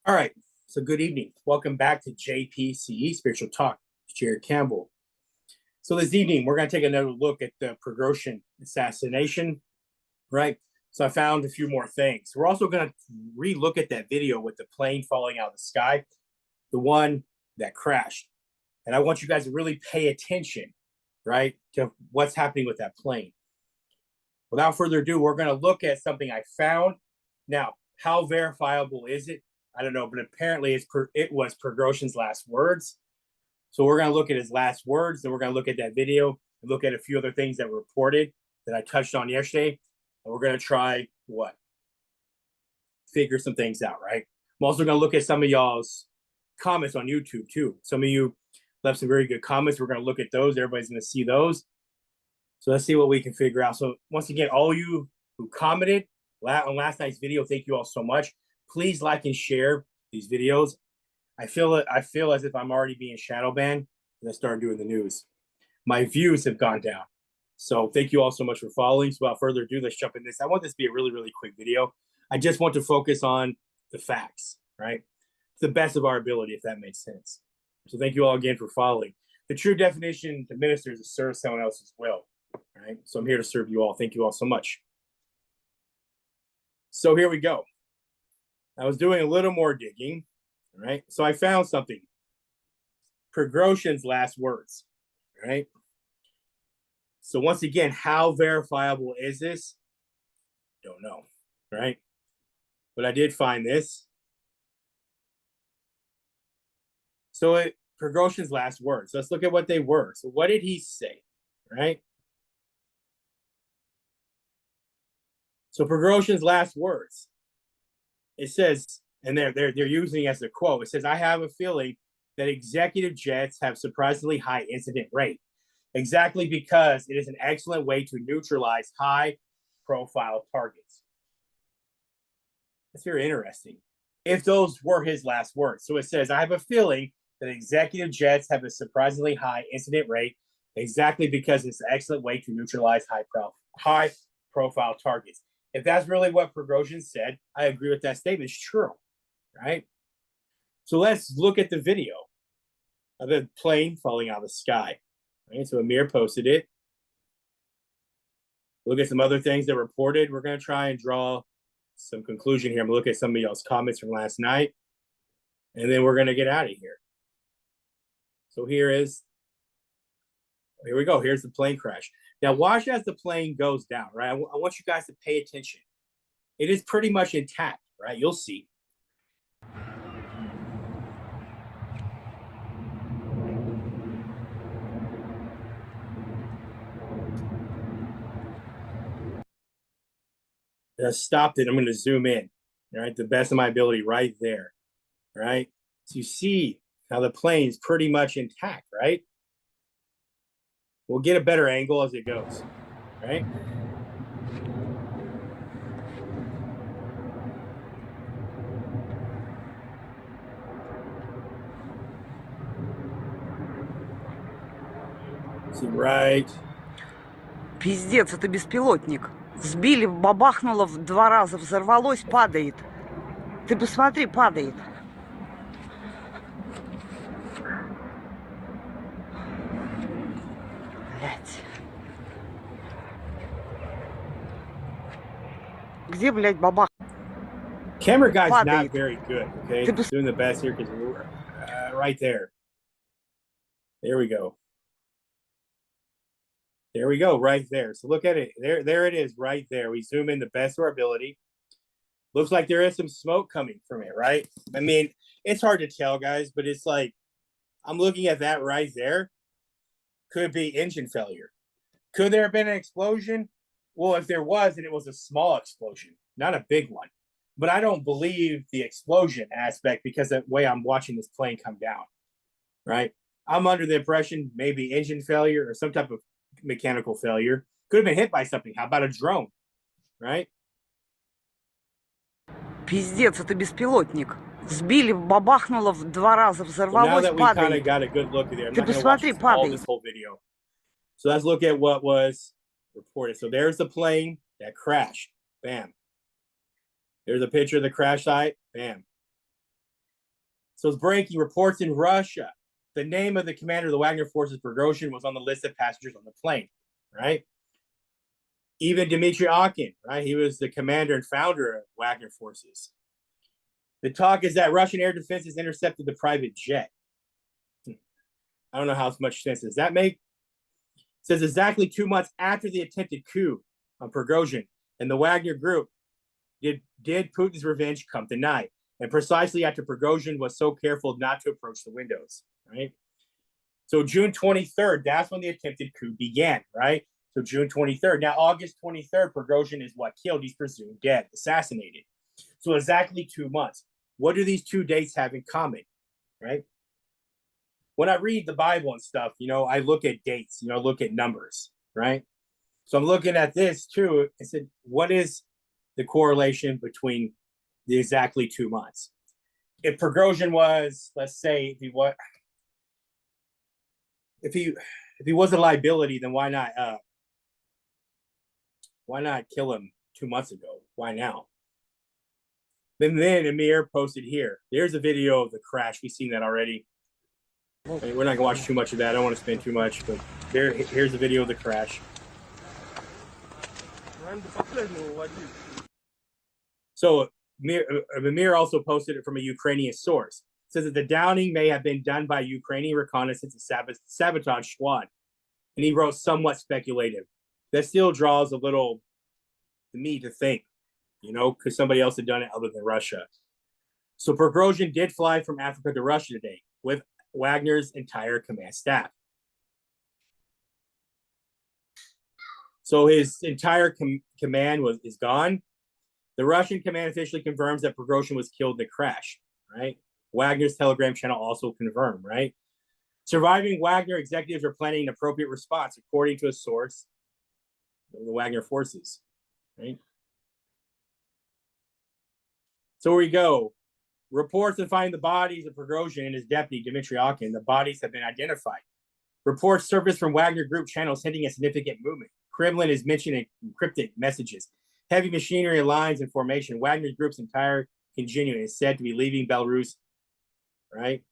All right. So good evening. Welcome back to JPCE Spiritual Talk. Jared Campbell. So this evening we're going to take another look at the Prigozhin assassination, right? So I found a few more things. We're also going to re-look at that video with the plane falling out of the sky, the one that crashed. And I want you guys to really pay attention, right, to what's happening with that plane. Without further ado, we're going to look at something I found. Now, how verifiable is it? I don't know, but apparently it was Prigozhin's last words. So we're going to look at his last words, then we're going to look at that video and look at a few other things that were reported that I touched on yesterday. And we're going to try figure some things out, right? I'm also going to look at some of y'all's comments on YouTube too. Some of you left some very good comments. We're going to look at those. Everybody's going to see those. So let's see what we can figure out. So once again, all you who commented on last night's video, thank you all so much. Please like and share these videos. I feel as if I'm already being shadow banned and I started doing the news. My views have gone down. So thank you all so much for following. So without further ado, let's jump in this. I want this to be a really, really quick video. I just want to focus on the facts, right? To the best of our ability, if that makes sense. So thank you all again for following. The true definition to minister is to serve someone else's will, right? So I'm here to serve you all. Thank you all so much. So here we go. I was doing a little more digging, right? So I found something. Prigozhin's last words, right? So once again, how verifiable is this? Don't know, right? But I did find this. So Prigozhin's last words. Let's look at what they were. So what did he say, right? So Prigozhin's last words. It says, and they're using it as a quote. It says, "I have a feeling that executive jets have surprisingly high incident rate, exactly because it is an excellent way to neutralize high-profile targets." That's very interesting. If those were his last words, so it says, "I have a feeling that executive jets have a surprisingly high incident rate, exactly because it's an excellent way to neutralize high-profile targets." If that's really what Prigozhin said, I agree with that statement. It's true, right? So let's look at the video of the plane falling out of the sky. Right? So Amir posted it. Look at some other things that were reported. We're going to try and draw some conclusion here. I'm going to look at some of y'all's comments from last night, and then we're going to get out of here. So here we go. Here's the plane crash. Now, watch as the plane goes down, right? I want you guys to pay attention. It is pretty much intact, right? You'll see. I stopped it. I'm going to zoom in, all right? The best of my ability right there, right? So you see how the plane's pretty much intact, right? We'll get a better angle as it goes, right? See, right. Пиздец, это беспилотник. Сбили, бабахнуло в 2 раза, взорвалось, падает. Ты посмотри, падает. Блядь. Где, блядь, бабах? Camera guy's Падает. not very good, okay? He's doing the best here because we're right there. There we go. There we go, right there. So look at it. There it is, right there. We zoom in the best of our ability. Looks like there is some smoke coming from it, right? I mean, it's hard to tell, guys, but it's like, I'm looking at that right there. Could be engine failure. Could there have been an explosion? Well, if there was, then it was a small explosion, not a big one. But I don't believe the explosion aspect because of the way I'm watching this plane come down, right? I'm under the impression maybe engine failure or some type of mechanical failure. Could have been hit by something. How about a drone, right? Пиздец, это беспилотник. Сбили, бабахнуло в 2 раза, взорвалось, падает. Now that we kind of got a good look at it, I'm not going to watch all this whole video. So let's look at what was reported. So there's the plane that crashed. Bam. There's a picture of the crash site. Bam. So it's breaking reports in Russia. The name of the commander of the Wagner forces, Prigozhin, was on the list of passengers on the plane, right? Even Dmitry Utkin, right? He was the commander and founder of Wagner forces. The talk is that Russian air defenses intercepted the private jet. I don't know how much sense does that make. It says exactly 2 months after the attempted coup on Prigozhin and the Wagner group did Putin's revenge come to night. And precisely after Prigozhin was so careful not to approach the windows, right? So June 23rd, that's when the attempted coup began, right? So June 23rd. Now, August 23rd, Prigozhin is what killed. He's presumed dead, assassinated. So exactly 2 months. What do these 2 dates have in common, right? When I read the Bible and stuff, I look at dates, look at numbers, right? So I'm looking at this too. I said, what is the correlation between the exactly 2 months? If Prigozhin was, let's say, if he was a liability, then why not kill him 2 months ago? Why now? Then Amir posted here. There's a video of the crash. We've seen that already. I mean, we're not gonna watch too much of that. I don't want to spend too much, but here's the video of the crash. So Amir also posted it from a Ukrainian source. It says that the downing may have been done by Ukrainian reconnaissance and sabotage squad. And he wrote somewhat speculative. That still draws a little to me to think, because somebody else had done it other than Russia. So Prigozhin did fly from Africa to Russia today with Wagner's entire command staff. So his entire command is gone. The Russian command officially confirms that Prigozhin was killed in the crash, right? Wagner's Telegram channel also confirmed, right? Surviving Wagner executives are planning an appropriate response, according to a source of the Wagner forces, right? So here we go. Reports of finding the bodies of Prigozhin and his deputy, Dmitry Utkin. The bodies have been identified. Reports surfaced from Wagner group channels hinting at significant movement. Kremlin is mentioning encrypted messages. Heavy machinery lines in formation. Wagner group's entire contingent is said to be leaving Belarus, right?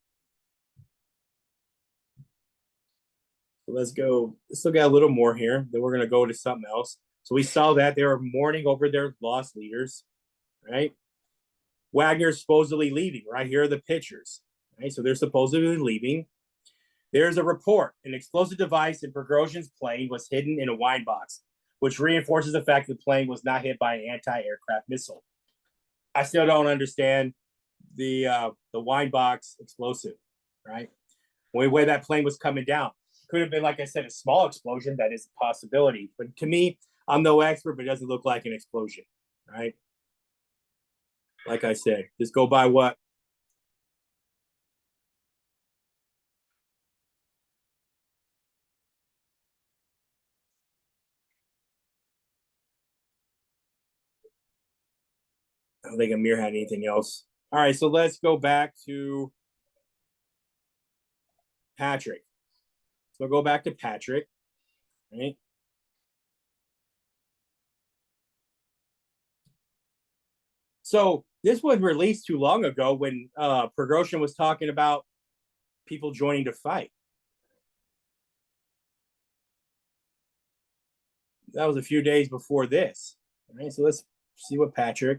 So let's go. Still got a little more here. Then we're going to go to something else. So we saw that they were mourning over their lost leaders, right? Wagner supposedly leaving, right? Here are the pictures, right? So they're supposedly leaving. There's a report. An explosive device in Prigozhin's plane was hidden in a wine box, which reinforces the fact that the plane was not hit by an anti-aircraft missile. I still don't understand the wine box explosive, right? The way that plane was coming down. Could have been, like I said, a small explosion. That is a possibility. But to me, I'm no expert, but it doesn't look like an explosion, right? Like I said, just go by what I don't think Amir had anything else. All right, so let's go back to Patrick. So we'll go back to Patrick, right? So this was released too long ago when Prigozhin was talking about people joining to fight. That was a few days before this. All right, so let's see what Patrick.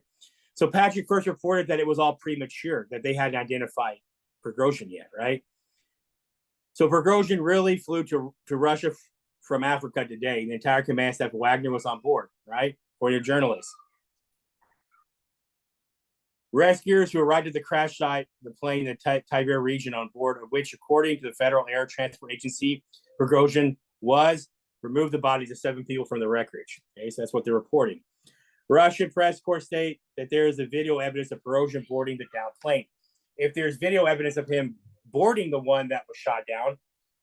So Patrick first reported that it was all premature, that they hadn't identified Prigozhin yet, right? So Prigozhin really flew to Russia from Africa today. The entire command staff of Wagner was on board, right? According to journalists. Rescuers who arrived at the crash site, the plane in the Tver region on board, of which, according to the Federal Air Transport Agency, Prigozhin was, removed the bodies of 7 people from the wreckage. Okay, so that's what they're reporting. Russian press corps state that there is a video evidence of Prigozhin boarding the downed plane. If there's video evidence of him boarding the one that was shot down,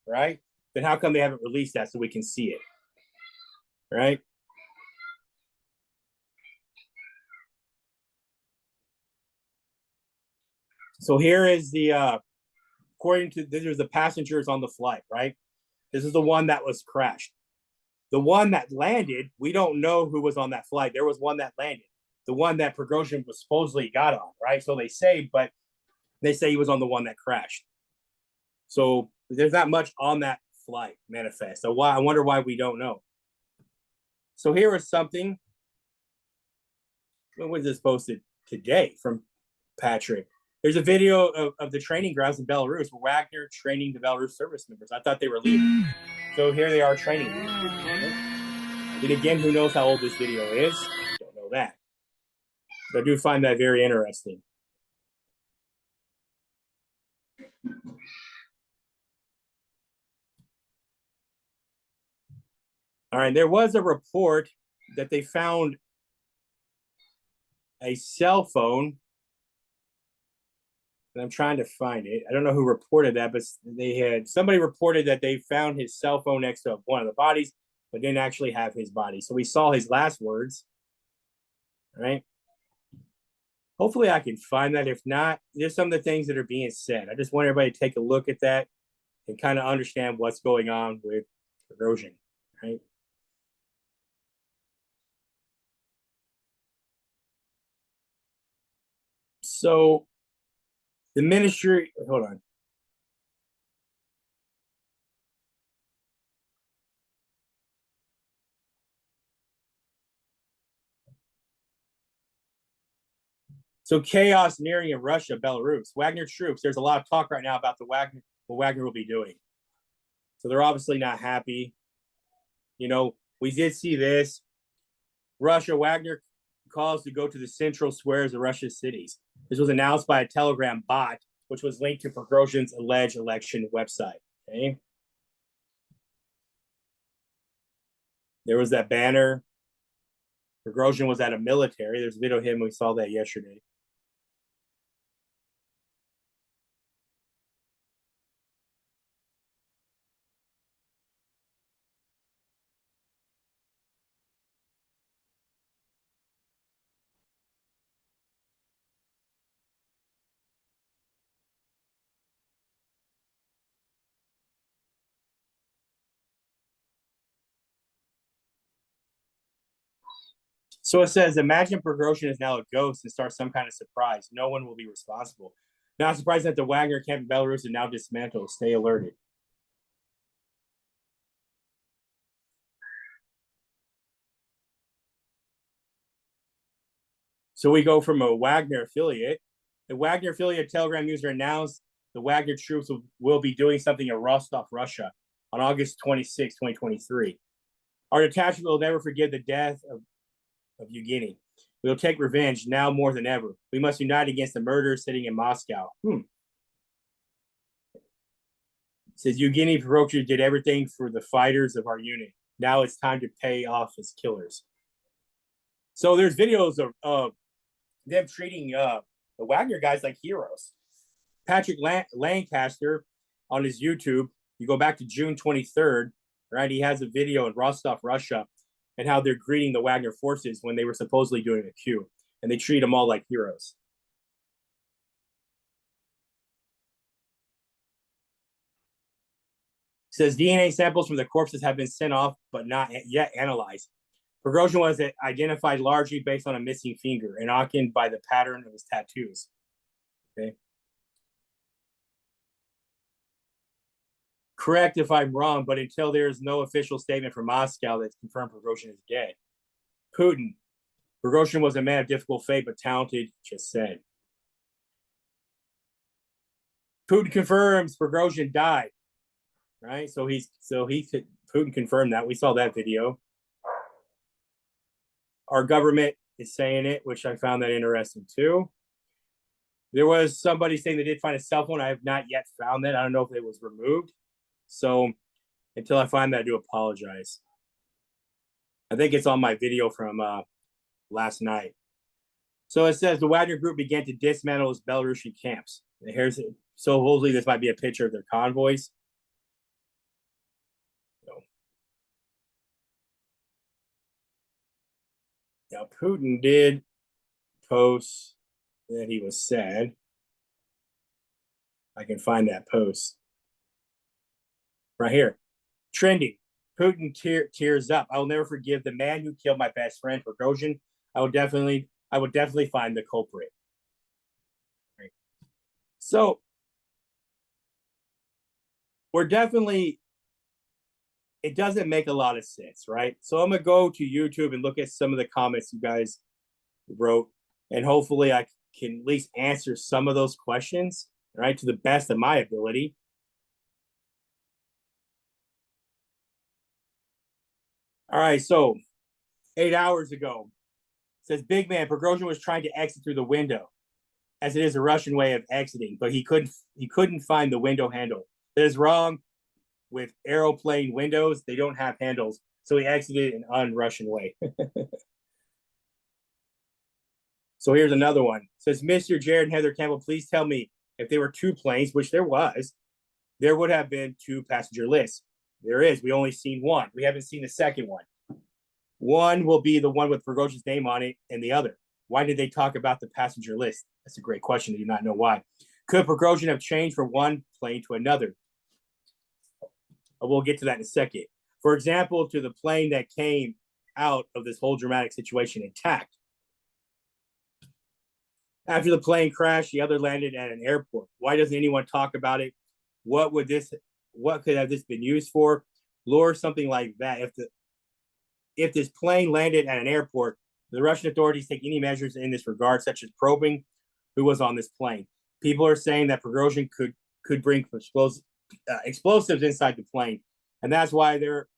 right, then how come they haven't released that so we can see it, right? So here is the, according to, these are the passengers on the flight, right? This is the one that was crashed. The one that landed, we don't know who was on that flight. There was one that landed. The one that Prigozhin was supposedly got on, right? So they say, but They say he was on the one that crashed. So there's not much on that flight manifest. So why? I wonder why we don't know. So here is something. When was this posted? Today from Patrick. There's a video of the training grounds in Belarus where Wagner training the Belarus service members. I thought they were leaving. So here they are training. And again, who knows how old this video is? Don't know that. But I do find that very interesting. All right, there was a report that they found a cell phone. And I'm trying to find it. I don't know who reported that, but somebody reported that they found his cell phone next to one of the bodies, but didn't actually have his body. So we saw his last words. All right. Hopefully I can find that. If not, there's some of the things that are being said. I just want everybody to take a look at that and kind of understand what's going on with Prigozhin, right? So the ministry, hold on. So chaos nearing in Russia, Belarus, Wagner troops. There's a lot of talk right now about what Wagner will be doing. So they're obviously not happy. You know, we did see this. Russia, Wagner calls to go to the central squares of Russia's cities. This was announced by a Telegram bot, which was linked to Prigozhin's alleged election website. Okay. There was that banner. Prigozhin was at a military. There's a video of him. We saw that yesterday. So it says, imagine Prigozhin is now a ghost and starts some kind of surprise. No one will be responsible. Not surprising that the Wagner camp in Belarus is now dismantled. Stay alerted. So we go from a Wagner affiliate. The Wagner affiliate Telegram user announced the Wagner troops will be doing something in Rostov, Russia on August 26, 2023. Our detachment will never forget the death of Yevgeny. We will take revenge now more than ever. We must unite against the murderers sitting in Moscow. It says Yevgeny Prigozhin did everything for the fighters of our unit. Now it's time to pay off his killers. So there's videos of them treating the Wagner guys like heroes. Patrick Lancaster on his YouTube, you go back to June 23rd, right? He has a video in Rostov, Russia, and how they're greeting the Wagner forces when they were supposedly doing a coup, and they treat them all like heroes. It says DNA samples from the corpses have been sent off, but not yet analyzed. Prigozhin was identified largely based on a missing finger, and Utkin by the pattern of his tattoos. Okay. Correct if I'm wrong, but until there is no official statement from Moscow that's confirmed Prigozhin is dead. Putin. Prigozhin was a man of difficult fate, but talented, just said. Putin confirms Prigozhin died. Right? So Putin confirmed that. We saw that video. Our government is saying it, which I found that interesting too. There was somebody saying they did find a cell phone. I have not yet found that. I don't know if it was removed. So until I find that, I do apologize. I think it's on my video from last night. So it says the Wagner group began to dismantle its Belarusian camps. So hopefully this might be a picture of their convoys. Now, Putin did post that he was sad. I can find that post right here. Trending. Putin tears up. I will never forgive the man who killed my best friend, Prigozhin. I would definitely find the culprit. Right. So we're definitely, it doesn't make a lot of sense, right? So I'm gonna go to YouTube and look at some of the comments you guys wrote, and hopefully I can at least answer some of those questions, right, to the best of my ability. All right, so 8 hours ago, says Big Man, Prigozhin was trying to exit through the window, as it is a Russian way of exiting, but he couldn't find the window handle. That is wrong. With aeroplane windows, they don't have handles, so he exited an un-Russian way. So here's another one. It says, Mr. Jared and Heather Campbell, please tell me if there were two planes, which there was, there would have been two passenger lists. There is. We only seen one. We haven't seen the second one. One will be the one with Prigozhin's name on it, and the other. Why did they talk about the passenger list? That's a great question. I do not know why. Could Prigozhin have changed from one plane to another? We'll get to that in a second. For example, to the plane that came out of this whole dramatic situation intact. After the plane crashed, the other landed at an airport. Why doesn't anyone talk about it? What could have this been used for? Lure something like that. If this plane landed at an airport, the Russian authorities take any measures in this regard, such as probing who was on this plane. People are saying that Prigozhin could bring explosives inside the plane, and that's why there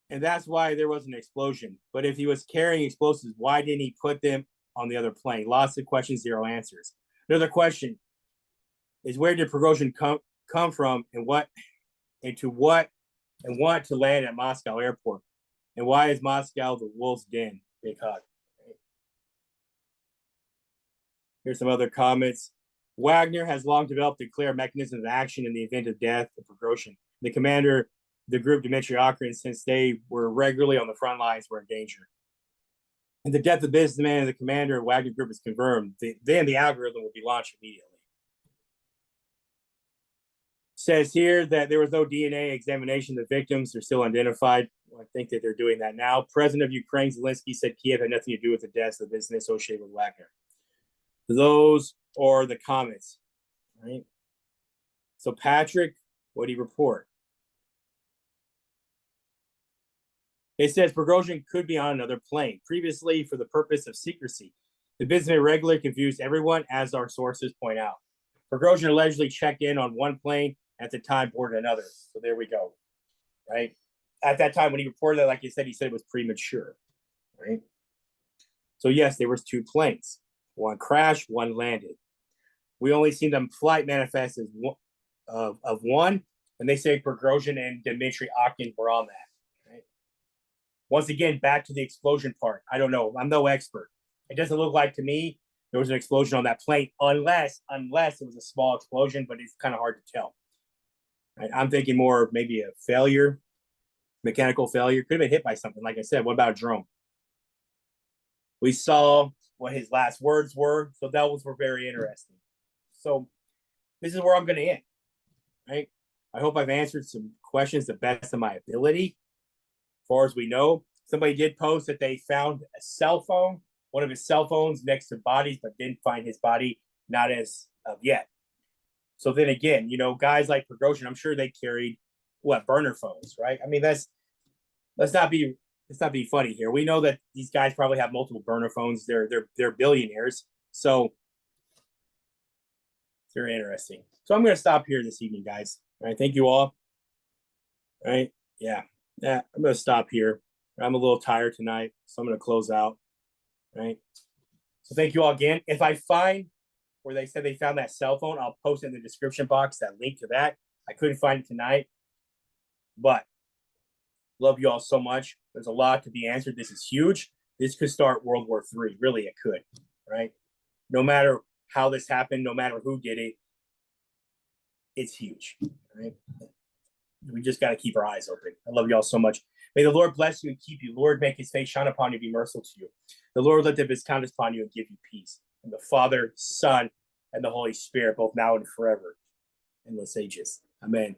was an explosion. But if he was carrying explosives, why didn't he put them on the other plane? Lots of questions, zero answers. Another question is, where did Prigozhin come from, and want to land at Moscow airport? And why is Moscow the wolf's den? Big hug. Here's some other comments. Wagner has long developed a clear mechanism of action in the event of death of Prigozhin. The commander, the group Dmitry Utkin, since they were regularly on the front lines, were in danger. And the death of the businessman and the commander of Wagner Group is confirmed. Then the algorithm will be launched immediately. Says here that there was no DNA examination. The victims are still identified. I think that they're doing that now. President of Ukraine, Zelensky, said Kiev had nothing to do with the deaths of the business associated with Wagner. Those are the comments, right? So Patrick, what did he report? It says Prigozhin could be on another plane, previously for the purpose of secrecy. The businessman regularly confused everyone, as our sources point out. Prigozhin allegedly checked in on one plane at the time, boarded another. So there we go, right? At that time when he reported that, like he said it was premature, right? So yes, there was two planes. One crashed, one landed. We only seen them flight manifest as of one, and they say Prigozhin and Dmitry Utkin were on that. Right? Once again, back to the explosion part. I don't know. I'm no expert. It doesn't look like to me there was an explosion on that plane, unless it was a small explosion, but it's kind of hard to tell. Right? I'm thinking more of maybe a failure, mechanical failure. Could have been hit by something. Like I said, what about a drone? We saw what his last words were, so those were very interesting. So this is where I'm going to end, right? I hope I've answered some questions the best of my ability. As far as we know, somebody did post that they found a cell phone, one of his cell phones next to bodies, but didn't find his body, not as of yet. So then again, guys like Prigozhin, I'm sure they carried burner phones, right? I mean, let's not be funny here. We know that these guys probably have multiple burner phones. They're billionaires, so they're interesting. So I'm going to stop here this evening, guys. All right, thank you all. All right, yeah, I'm going to stop here. I'm a little tired tonight, so I'm going to close out. All right. So thank you all again. If I find where they said they found that cell phone, I'll post in the description box that link to that. I couldn't find it tonight, but love you all so much. There's a lot to be answered. This is huge. This could start World War III. Really, it could, right? No matter how this happened, no matter who did it, it's huge, right? We just got to keep our eyes open. I love you all so much. May the Lord bless you and keep you. Lord, make his face shine upon you and be merciful to you. The Lord lift up his countenance upon you and give you peace. And the Father, Son, and the Holy Spirit, both now and forever, endless ages. Amen.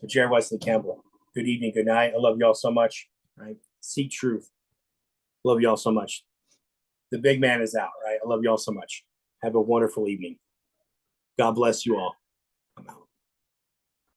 So Jared Wesley Campbell, good evening, good night. I love you all so much. Right? Seek truth. Love you all so much. The big man is out, right? I love you all so much. Have a wonderful evening. God bless you all.